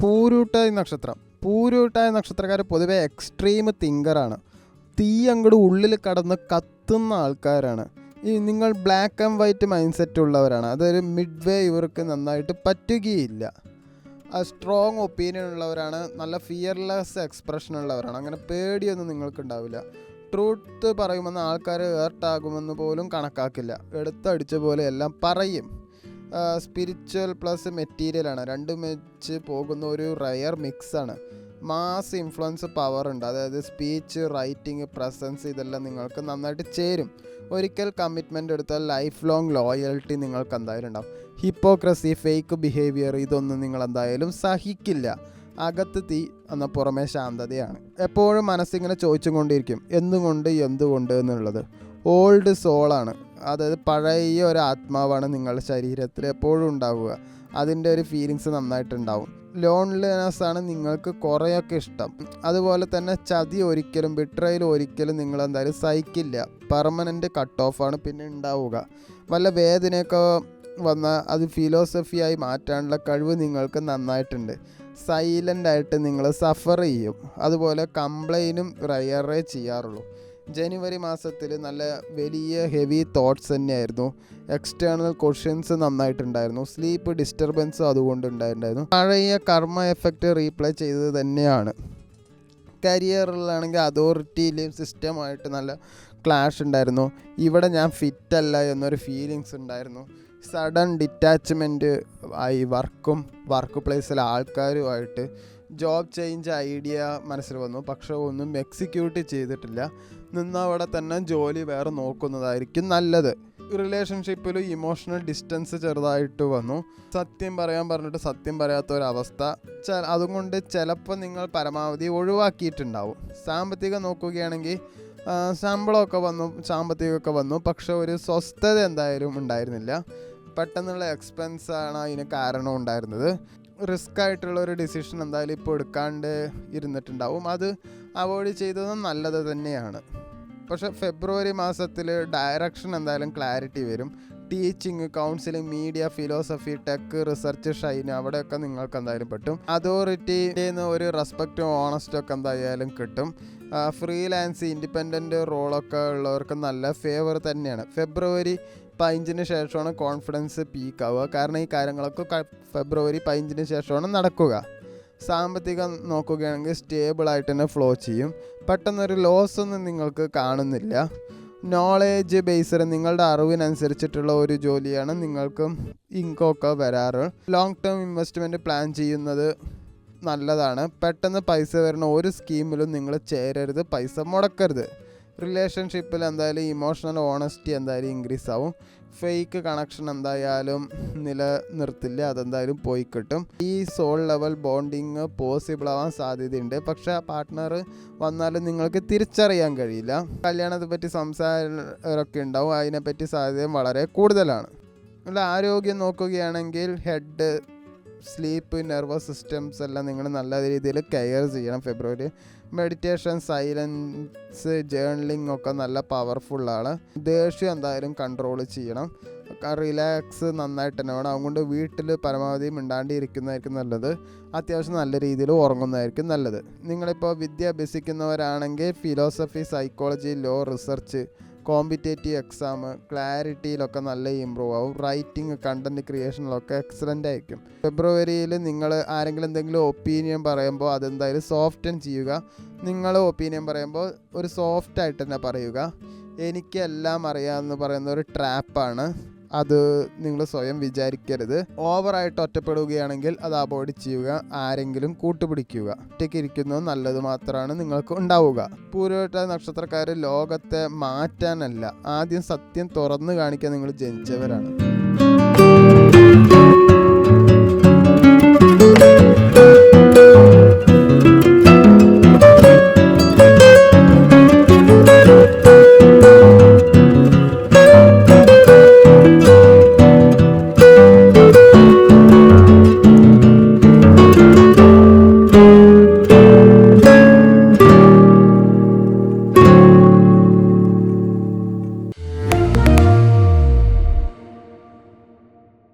പൂരൂട്ടായ നക്ഷത്രക്കാർ പൊതുവെ എക്സ്ട്രീം തിങ്കറാണ്. തീ അങ്ങോട്ട് ഉള്ളിൽ കടന്ന് കത്തുന്ന ആൾക്കാരാണ്. നിങ്ങൾ black and white mind set ഉള്ളവരാണ്. അതൊരു മിഡ് വേ ഇവർക്ക് നന്നായിട്ട് പറ്റുകയില്ല. സ്ട്രോങ് ഒപ്പീനിയൻ ഉള്ളവരാണ്. നല്ല ഫിയർലെസ് എക്സ്പ്രഷൻ ഉള്ളവരാണ്. അങ്ങനെ പേടിയൊന്നും നിങ്ങൾക്കുണ്ടാവില്ല. ട്രൂത്ത് പറയുമെന്ന് ആൾക്കാർ ഹേർട്ടാകുമെന്ന് പോലും കണക്കാക്കില്ല. എടുത്തടിച്ച പോലെ എല്ലാം പറയും. സ്പിരിച്വൽ പ്ലസ് മെറ്റീരിയലാണ്. രണ്ടും വെച്ച് പോകുന്ന ഒരു റയർ മിക്സാണ്. മാസ് ഇൻഫ്ലുവൻസ് പവർ ഉണ്ട്. അതായത് സ്പീച്ച്, റൈറ്റിംഗ്, പ്രസൻസ് ഇതെല്ലാം നിങ്ങൾക്ക് നന്നായിട്ട് ചേരും. ഒരിക്കൽ കമ്മിറ്റ്മെൻ്റ് എടുത്താൽ ലൈഫ് ലോങ് ലോയൽറ്റി നിങ്ങൾക്ക് എന്തായാലും ഉണ്ടാവും. ഹിപ്പോക്രസി, ഫേക്ക് ബിഹേവിയർ ഇതൊന്നും നിങ്ങൾ എന്തായാലും സഹിക്കില്ല. അകത്ത് തീ എന്നാൽ പുറമേ ശാന്തതയാണ്. എപ്പോഴും മനസ്സിങ്ങനെ ചോദിച്ചും കൊണ്ടിരിക്കും എന്തുകൊണ്ട് എന്നുള്ളത്. ഓൾഡ് സോളാണ്. അതായത് പഴയ ഒരു ആത്മാവാണ് നിങ്ങളുടെ ശരീരത്തിൽ എപ്പോഴും ഉണ്ടാവുക. അതിൻ്റെ ഒരു ഫീലിങ്സ് നന്നായിട്ടുണ്ടാവും. ലോൺലിനെസ്സാണ് നിങ്ങൾക്ക് കുറേയൊക്കെ ഇഷ്ടം. അതുപോലെ തന്നെ ചതി ഒരിക്കലും, ബിട്രയൽ ഒരിക്കലും നിങ്ങൾ എന്തായാലും സഹിക്കില്ല. പെർമനൻറ്റ് കട്ട് ഓഫാണ് പിന്നെ ഉണ്ടാവുക. വല്ല വേദനയൊക്കെ വന്നാൽ അത് ഫിലോസഫിയായി മാറ്റാനുള്ള കഴിവ് നിങ്ങൾക്ക് നന്നായിട്ടുണ്ട്. സൈലൻ്റായിട്ട് നിങ്ങൾ സഫർ ചെയ്യും. അതുപോലെ കംപ്ലൈൻറ്റും റയറേ ചെയ്യാറുള്ളൂ. ജനുവരി മാസത്തിൽ നല്ല വലിയ ഹെവി തോട്ട്സ് തന്നെയായിരുന്നു. എക്സ്റ്റേണൽ ക്വസ്റ്റ്യൻസ് നന്നായിട്ടുണ്ടായിരുന്നു. സ്ലീപ്പ് ഡിസ്റ്റർബൻസ് അതുകൊണ്ട് ഉണ്ടായിട്ടുണ്ടായിരുന്നു. പഴയ കർമ്മ എഫക്റ്റ് റീപ്ലേ ചെയ്തത് തന്നെയാണ്. കരിയറിലാണെങ്കിൽ അതോറിറ്റിയിലെയും സിസ്റ്റമായിട്ട് നല്ല ക്ലാഷ് ഉണ്ടായിരുന്നു. ഇവിടെ ഞാൻ ഫിറ്റല്ല എന്നൊരു ഫീലിങ്സ് ഉണ്ടായിരുന്നു. സഡൻ ഡിറ്റാച്ച്മെൻറ്റ് ആയി വർക്ക് പ്ലേസിലെ ആൾക്കാരുമായിട്ട്. ജോബ് ചേഞ്ച് ഐഡിയ മനസ്സിൽ വന്നു, പക്ഷേ ഒന്നും എക്സിക്യൂട്ട് ചെയ്തിട്ടില്ല. നിന്നവിടെ തന്നെ ജോലി വേറെ നോക്കുന്നതായിരിക്കും നല്ലത്. റിലേഷൻഷിപ്പിൽ ഇമോഷണൽ ഡിസ്റ്റൻസ് ചെറുതായിട്ട് വന്നു. സത്യം പറയാൻ പറഞ്ഞിട്ട് സത്യം പറയാത്ത ഒരവസ്ഥ. അതുകൊണ്ട് ചിലപ്പോൾ നിങ്ങൾ പരമാവധി ഒഴിവാക്കിയിട്ടുണ്ടാവും. സാമ്പത്തികം നോക്കുകയാണെങ്കിൽ സാമ്പത്തികമൊക്കെ വന്നു, പക്ഷെ ഒരു സ്വസ്ഥത എന്തായാലും ഉണ്ടായിരുന്നില്ല. പെട്ടെന്നുള്ള എക്സ്പെൻസാണ് അതിന് കാരണം ഉണ്ടായിരുന്നത്. റിസ്ക് ആയിട്ടുള്ള ഒരു ഡിസിഷൻ എന്തായാലും ഇപ്പോൾ എടുക്കാണ്ട് ഇരുന്നിട്ടുണ്ടാവും. അത് അവോയ്ഡ് ചെയ്തതും നല്ലത് തന്നെയാണ്. പക്ഷേ ഫെബ്രുവരി മാസത്തിൽ ഡയറക്ഷൻ എന്തായാലും ക്ലാരിറ്റി വരും. Teaching, counselling, media, philosophy, tech, research, Shine അവിടെയൊക്കെ നിങ്ങൾക്ക് എന്തായാലും പറ്റും. അതോറിറ്റിന്ന് ഒരു റെസ്പെക്റ്റും ഓണസ്റ്റും ഒക്കെ എന്തായാലും കിട്ടും. ഫ്രീലാൻസ്, ഇൻഡിപെൻഡൻറ്റ് റോളൊക്കെ ഉള്ളവർക്ക് നല്ല ഫേവർ തന്നെയാണ്. ഫെബ്രുവരി 15 ശേഷമാണ് കോൺഫിഡൻസ് പീക്ക് ആവുക. കാരണം ഈ കാര്യങ്ങളൊക്കെ ഫെബ്രുവരി 15 ശേഷമാണ് നടക്കുക. സാമ്പത്തികം നോക്കുകയാണെങ്കിൽ സ്റ്റേബിളായിട്ട് തന്നെ ഫ്ലോ ചെയ്യും. പെട്ടെന്നൊരു ലോസ് ഒന്നും നിങ്ങൾക്ക് കാണുന്നില്ല. നോളേജ് ബേസ്ഡ് നിങ്ങളുടെ അറിവിനനുസരിച്ചിട്ടുള്ള ഒരു ജോലിയാണ് നിങ്ങൾക്കും ഇൻകമൊക്കെ വരാറ്. ലോങ് ടേം ഇൻവെസ്റ്റ്മെൻറ്റ് പ്ലാൻ ചെയ്യുന്നത് നല്ലതാണ്. പെട്ടെന്ന് പൈസ വരുന്ന ഒരു സ്കീമിലും നിങ്ങൾ ചേരരുത്, പൈസ മുടക്കരുത്. റിലേഷൻഷിപ്പിൽ എന്തായാലും ഇമോഷണൽ ഓണസ്റ്റി എന്തായാലും ഇൻക്രീസ് ആവും. ഫേക്ക് കണക്ഷൻ എന്തായാലും നിലനിർത്തില്ല, അതെന്തായാലും പോയി കിട്ടും. ഈ സോൾ ലെവൽ ബോണ്ടിങ് പോസിബിൾ ആവാൻ സാധ്യതയുണ്ട്. പക്ഷേ ആ പാർട്ട്ണർ വന്നാലും നിങ്ങൾക്ക് തിരിച്ചറിയാൻ കഴിയില്ല. കല്യാണത്തെ പറ്റി സംസാരമൊക്കെ ഉണ്ടാവും, അതിനെപ്പറ്റി സാധ്യത വളരെ കൂടുതലാണ്. അല്ല, ആരോഗ്യം നോക്കുകയാണെങ്കിൽ ഹെഡ്, സ്ലീപ്പ്, നെർവസ് സിസ്റ്റംസ് എല്ലാം നിങ്ങൾ നല്ല രീതിയിൽ കെയർ ചെയ്യണം. ഫെബ്രുവരി മെഡിറ്റേഷൻ, സൈലൻസ്, ജേർണലിംഗ് ഒക്കെ നല്ല പവർഫുള്ളാണ്. ദേഷ്യം എന്തായാലും കൺട്രോൾ ചെയ്യണം. റിലാക്സ് നന്നായിട്ട് തന്നെ വേണം. അതുകൊണ്ട് വീട്ടിൽ പരമാവധി മിണ്ടാണ്ടിരിക്കുന്നതായിരിക്കും നല്ലത്. അത്യാവശ്യം നല്ല രീതിയിൽ ഉറങ്ങുന്നതായിരിക്കും നല്ലത്. നിങ്ങളിപ്പോൾ വിദ്യ അഭ്യസിക്കുന്നവരാണെങ്കിൽ philosophy, psychology, law, research, competitive exam, ക്ലാരിറ്റിയിലൊക്കെ നല്ല ഇമ്പ്രൂവ് ആവും. റൈറ്റിംഗ്, കണ്ടൻറ് ക്രിയേഷനിലൊക്കെ എക്സലൻ്റ് ആയിരിക്കും. ഫെബ്രുവരിയിൽ നിങ്ങൾ ആരെങ്കിലും എന്തെങ്കിലും ഒപ്പീനിയൻ പറയുമ്പോൾ അതെന്തായാലും സോഫ്റ്റൻ ചെയ്യുക. നിങ്ങൾ ഒപ്പീനിയൻ പറയുമ്പോൾ ഒരു സോഫ്റ്റായിട്ട് തന്നെ പറയുക. എനിക്കെല്ലാം അറിയാമെന്ന് പറയുന്ന ഒരു ട്രാപ്പാണ്. അത് നിങ്ങൾ സ്വയം വിചാരിക്കരുത്. ഓവറായിട്ട് ഒറ്റപ്പെടുകയാണെങ്കിൽ അത് അവോയ്ഡ് ചെയ്യുക. ആരെങ്കിലും കൂട്ടുപിടിക്കുക. ഒറ്റയ്ക്ക് ഇരിക്കുന്നത് നല്ലത് മാത്രമാണ് നിങ്ങൾക്ക് ഉണ്ടാവുക. പൂരൂട്ടാതി നക്ഷത്രക്കാർ ലോകത്തെ മാറ്റാനല്ല, ആദ്യം സത്യം തുറന്നു കാണിക്കാൻ നിങ്ങൾ ജനിച്ചവരാണ്.